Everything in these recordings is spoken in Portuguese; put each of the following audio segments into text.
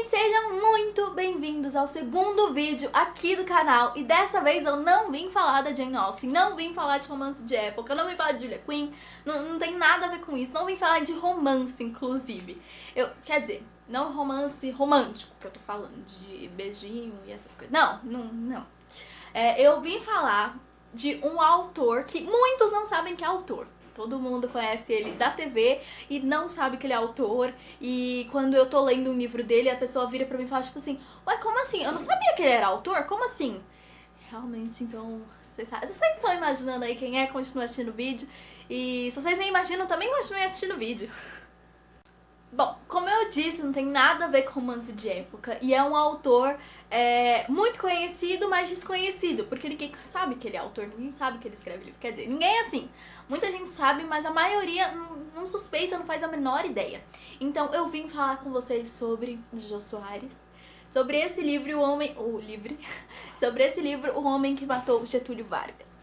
Sejam muito bem-vindos ao segundo vídeo aqui do canal. E dessa vez eu não vim falar da Jane Austen, não vim falar de romance de época, não vim falar de Julia Quinn, não tem nada a ver com isso, não vim falar de romance, inclusive. Quer dizer, não romance romântico que eu tô falando, de beijinho e essas coisas. Não. Eu vim falar de um autor que muitos não sabem que é autor. Todo mundo conhece ele da TV e não sabe que ele é autor. E quando eu tô lendo um livro dele, a pessoa vira pra mim e fala tipo assim: ué, como assim? Eu não sabia que ele era autor? Como assim? Realmente, então, vocês estão imaginando aí quem é, continua assistindo o vídeo. E se vocês nem imaginam, também continuem assistindo o vídeo. Bom, como eu disse, não tem nada a ver com romance de época. E é um autor muito conhecido, mas desconhecido. Porque ninguém sabe que ele é autor, ninguém sabe que ele escreve livro. Quer dizer, ninguém é assim. Muita gente sabe, mas a maioria não suspeita, não faz a menor ideia. Então eu vim falar com vocês sobre Jô Soares. Sobre esse livro, sobre esse livro, O Homem que Matou Getúlio Vargas.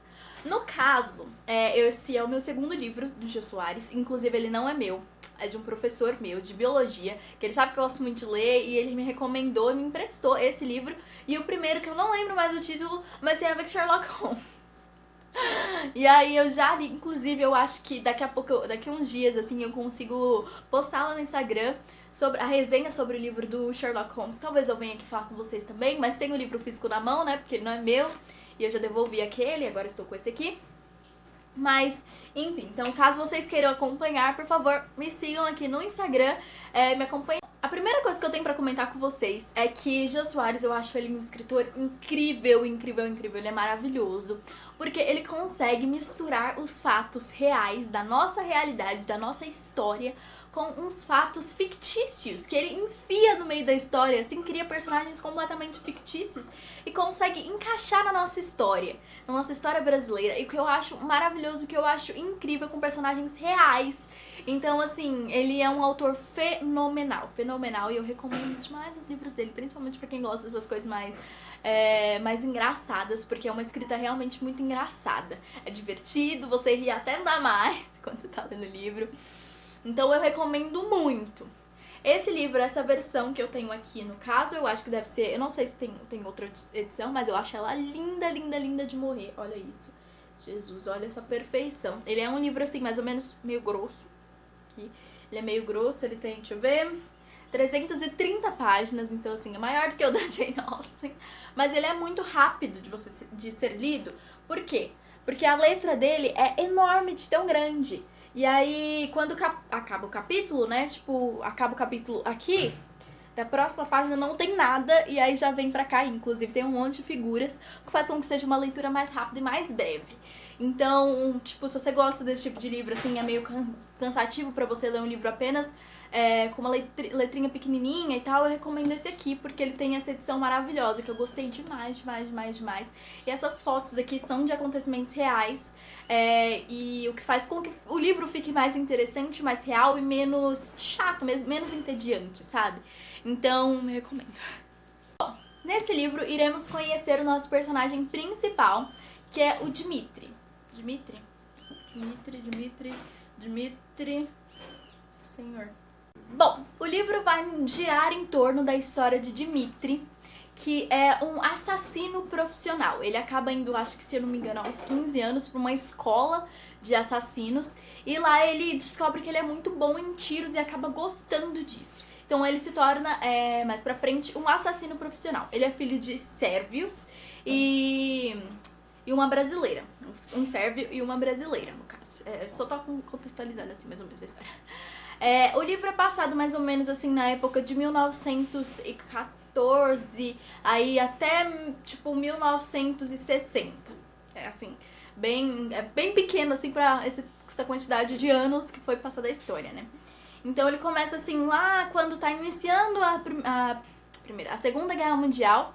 No caso, esse é o meu segundo livro do Jô Soares. Inclusive, ele não é meu. É de um professor meu, de biologia, que ele sabe que eu gosto muito de ler, e ele me recomendou e me emprestou esse livro. E o primeiro, que eu não lembro mais o título, mas tem a ver com Sherlock Holmes. E aí eu já li, inclusive eu acho que daqui a uns dias, assim, eu consigo postar lá no Instagram sobre a resenha sobre o livro do Sherlock Holmes. Talvez eu venha aqui falar com vocês também, mas tem o livro físico na mão, né, porque ele não é meu. E eu já devolvi aquele, agora estou com esse aqui. Mas, enfim, então caso vocês queiram acompanhar, por favor, me sigam aqui no Instagram, me acompanhem. A primeira coisa que eu tenho pra comentar com vocês é que Jô Soares, eu acho ele um escritor incrível. Ele é maravilhoso, porque ele consegue misturar os fatos reais da nossa realidade, da nossa história, com uns fatos fictícios que ele enfia no meio da história, assim, cria personagens completamente fictícios e consegue encaixar na nossa história brasileira. E o que eu acho maravilhoso, o que eu acho incrível, com personagens reais. Então, assim, ele é um autor fenomenal, e eu recomendo demais os livros dele, principalmente pra quem gosta dessas coisas mais engraçadas, porque é uma escrita realmente muito engraçada. É divertido, você ri até não dá mais quando você tá lendo o livro. Então eu recomendo muito. Esse livro, essa versão que eu tenho aqui, no caso, eu acho que deve ser... Eu não sei se tem outra edição, mas eu acho ela linda de morrer. Olha isso. Jesus, olha essa perfeição. Ele é um livro, assim, mais ou menos meio grosso. Aqui. Ele é meio grosso, ele tem, deixa eu ver... 330 páginas, então assim, é maior do que o da Jane Austen. Mas ele é muito rápido de ser lido. Por quê? Porque a letra dele é enorme de tão grande. E aí, quando acaba o capítulo, né, tipo, acaba o capítulo aqui, da próxima página não tem nada, e aí já vem pra cá, inclusive tem um monte de figuras, que faz com que seja uma leitura mais rápida e mais breve. Então, tipo, se você gosta desse tipo de livro, assim, é meio cansativo pra você ler um livro apenas com uma letrinha pequenininha e tal, eu recomendo esse aqui, porque ele tem essa edição maravilhosa, que eu gostei demais. E essas fotos aqui são de acontecimentos reais, e o que faz com que o livro fique mais interessante, mais real e menos chato, menos entediante, sabe? Então, eu recomendo. Bom, nesse livro iremos conhecer o nosso personagem principal, que é o Dmitri. Senhor. Bom, o livro vai girar em torno da história de Dmitri, que é um assassino profissional. Ele acaba indo, acho que se eu não me engano, aos 15 anos, para uma escola de assassinos, e lá ele descobre que ele é muito bom em tiros e acaba gostando disso. Então ele se torna, mais pra frente, um assassino profissional. Ele é filho de sérvios e uma brasileira. Um sérvio e uma brasileira, no caso. Só tô contextualizando assim, mais ou menos, a história. O livro é passado mais ou menos assim na época de 1914, aí até tipo 1960. Assim, bem pequeno assim pra essa quantidade de anos que foi passada a história, né? Então ele começa assim lá quando tá iniciando a Segunda Guerra Mundial.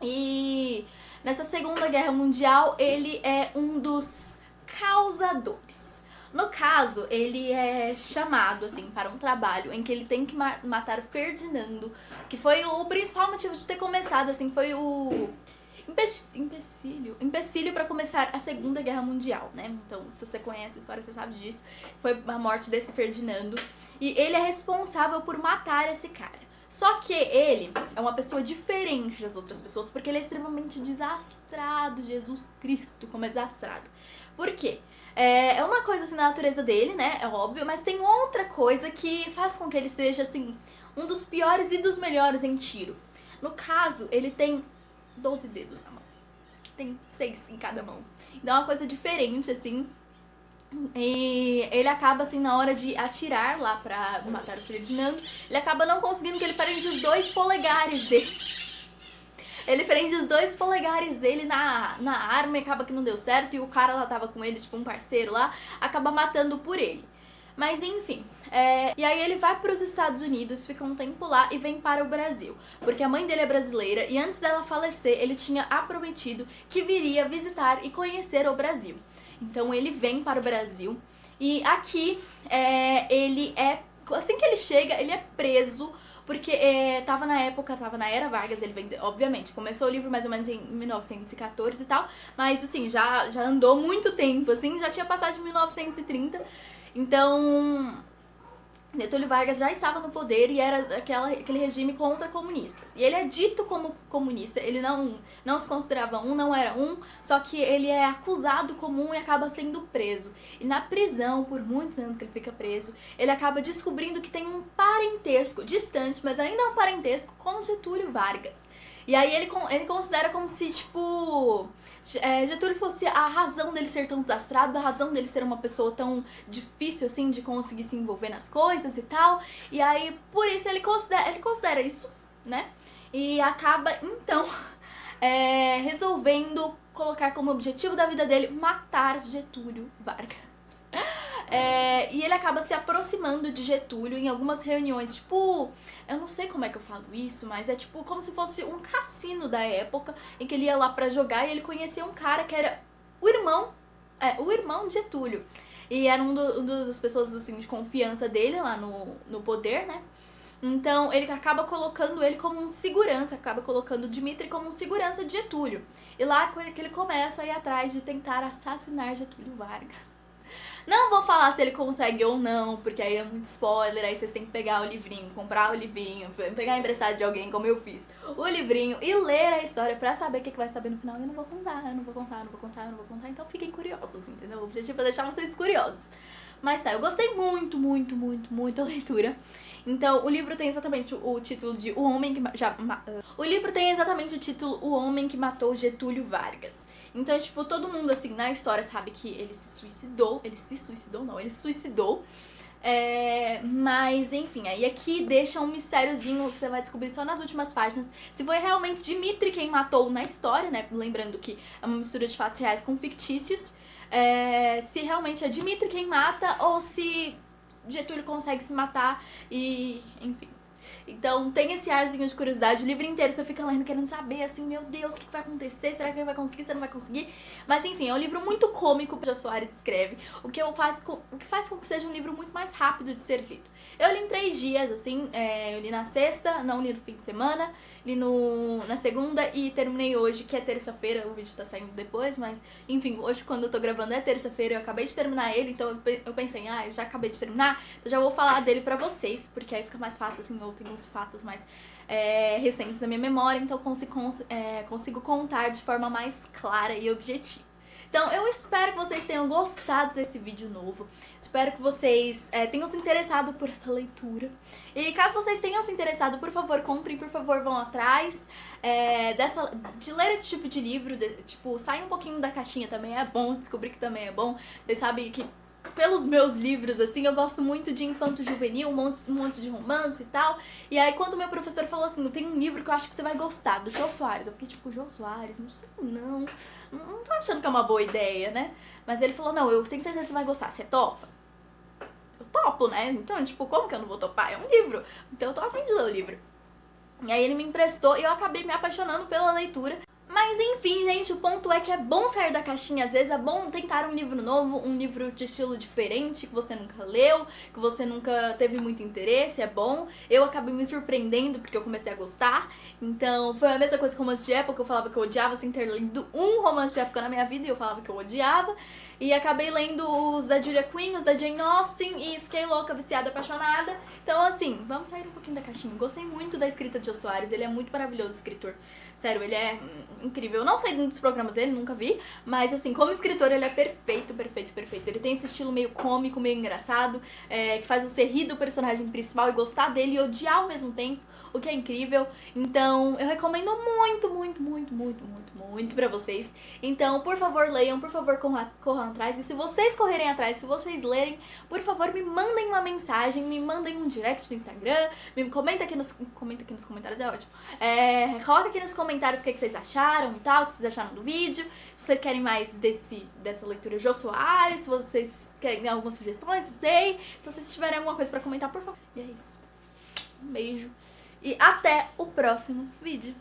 E nessa Segunda Guerra Mundial ele é um dos causadores. No caso, ele é chamado, assim, para um trabalho em que ele tem que matar Ferdinando, que foi o principal motivo de ter começado, assim, foi o empecilho para começar a Segunda Guerra Mundial, né? Então, se você conhece a história, você sabe disso. Foi a morte desse Ferdinando. E ele é responsável por matar esse cara. Só que ele é uma pessoa diferente das outras pessoas, porque ele é extremamente desastrado. Jesus Cristo, como é desastrado. Por quê? É uma coisa assim na natureza dele, né? É óbvio, mas tem outra coisa que faz com que ele seja, assim, um dos piores e dos melhores em tiro. No caso, ele tem 12 dedos na mão. Tem 6 em cada mão. Então é uma coisa diferente, assim. E ele acaba, assim, na hora de atirar lá pra matar o Ferdinando, ele acaba não conseguindo, porque ele prende os 2 polegares dele. Ele prende os 2 polegares dele na arma e acaba que não deu certo. E o cara lá tava com ele, tipo um parceiro lá, acaba matando por ele. Mas enfim, e aí ele vai para os Estados Unidos, fica um tempo lá e vem para o Brasil. Porque a mãe dele é brasileira e antes dela falecer, ele tinha prometido que viria visitar e conhecer o Brasil. Então ele vem para o Brasil e aqui assim que ele chega, ele é preso. Porque tava na Era Vargas, ele vem, obviamente, começou o livro mais ou menos em 1914 e tal, mas assim, já andou muito tempo, assim, já tinha passado de 1930, então Getúlio Vargas já estava no poder e era aquele regime contra comunistas. E ele é dito como comunista, ele não se considerava não era só que ele é acusado como e acaba sendo preso. E na prisão, por muitos anos que ele fica preso, ele acaba descobrindo que tem um parentesco distante, mas ainda é um parentesco com Getúlio Vargas. E aí ele considera como se, tipo, Getúlio fosse a razão dele ser tão desastrado, a razão dele ser uma pessoa tão difícil, assim, de conseguir se envolver nas coisas e tal. E aí, por isso, ele considera isso, né? E acaba, então, resolvendo colocar como objetivo da vida dele matar Getúlio Vargas. E ele acaba se aproximando de Getúlio em algumas reuniões, tipo, eu não sei como é que eu falo isso, mas é tipo como se fosse um cassino da época, em que ele ia lá pra jogar e ele conhecia um cara que era o irmão de Getúlio. E era uma das pessoas, assim, de confiança dele lá no poder, né? Então ele acaba colocando ele como um segurança, acaba colocando Dmitri como um segurança de Getúlio. E lá que ele começa a ir atrás de tentar assassinar Getúlio Vargas. Não vou falar se ele consegue ou não, porque aí é muito spoiler, aí vocês têm que pegar o livrinho, comprar o livrinho, pegar emprestado de alguém, como eu fiz, o livrinho e ler a história pra saber o que vai saber no final. Eu não vou contar, então fiquem curiosos, entendeu? O objetivo é deixar vocês curiosos. Mas tá, eu gostei muito da leitura. Então, o livro tem exatamente o título de O Homem que O livro tem exatamente o título O Homem que Matou Getúlio Vargas. Então, tipo, todo mundo, assim, na história sabe que ele se suicidou. Ele se suicidou. Mas, enfim, aí aqui deixa um mistériozinho que você vai descobrir só nas últimas páginas. Se foi realmente Dmitri quem matou na história, né? Lembrando que é uma mistura de fatos reais com fictícios. Se realmente é Dmitri quem mata ou se Getúlio consegue se matar e, enfim. Então tem esse arzinho de curiosidade, o livro inteiro você fica lendo querendo saber, assim, meu Deus, o que vai acontecer? Será que ele vai conseguir? Será que não vai conseguir? Mas enfim, é um livro muito cômico que o Jô Soares escreve, o que faz com que seja um livro muito mais rápido de ser lido. Eu li em 3 dias, assim, eu li na sexta, não li no fim de semana, li na segunda e terminei hoje, que é terça-feira, o vídeo tá saindo depois, mas enfim, hoje quando eu tô gravando é terça-feira, eu acabei de terminar ele, então eu pensei, eu já acabei de terminar, eu já vou falar dele pra vocês, porque aí fica mais fácil, assim, eu tenho uns fatos mais recentes na minha memória, então consigo contar de forma mais clara e objetiva. Então, eu espero que vocês tenham gostado desse vídeo novo. Espero que vocês tenham se interessado por essa leitura. E caso vocês tenham se interessado, por favor, comprem, por favor, vão atrás de ler esse tipo de livro. Tipo, sair um pouquinho da caixinha também é bom, descobrir que também é bom. Vocês sabem que pelos meus livros, assim, eu gosto muito de infanto-juvenil, um monte de romance e tal. E aí, quando meu professor falou assim, tem um livro que eu acho que você vai gostar, do Jô Soares. Eu fiquei tipo, Jô Soares? Não sei, não tô achando que é uma boa ideia, né? Mas ele falou, não, eu tenho certeza que você vai gostar, você topa? Eu topo, né? Então, tipo, como que eu não vou topar? É um livro. Então eu tô a fim de ler o livro. E aí ele me emprestou e eu acabei me apaixonando pela leitura. Mas Mas enfim, gente, o ponto é que é bom sair da caixinha às vezes, é bom tentar um livro novo, um livro de estilo diferente, que você nunca leu, que você nunca teve muito interesse, é bom. Eu acabei me surpreendendo porque eu comecei a gostar. Então, foi a mesma coisa com romance de época, eu falava que eu odiava sem ter lido um romance de época na minha vida e eu falava que eu odiava. E acabei lendo os da Julia Quinn, os da Jane Austen e fiquei louca, viciada, apaixonada. Então, assim, vamos sair um pouquinho da caixinha. Eu gostei muito da escrita de Jô Soares, ele é muito maravilhoso escritor. Sério, ele é incrível. Eu não sei dos programas dele, nunca vi, mas assim, como escritor ele é perfeito, perfeito, perfeito. Ele tem esse estilo meio cômico, meio engraçado, que faz você rir do personagem principal e gostar dele e odiar ao mesmo tempo, o que é incrível. Então, eu recomendo muito, muito, muito, muito, muito, muito pra vocês. Então, por favor, leiam, por favor, corram atrás. E se vocês correrem atrás, se vocês lerem, por favor, me mandem uma mensagem, me mandem um direct no Instagram, comenta aqui nos comentários, é ótimo. Coloca aqui nos comentários o que vocês acharam e tal, o que vocês acharam do vídeo. Se vocês querem mais dessa leitura Jô Soares, se vocês querem algumas sugestões, sei. Então, se vocês tiverem alguma coisa pra comentar, por favor. E é isso. Um beijo. E até o próximo vídeo.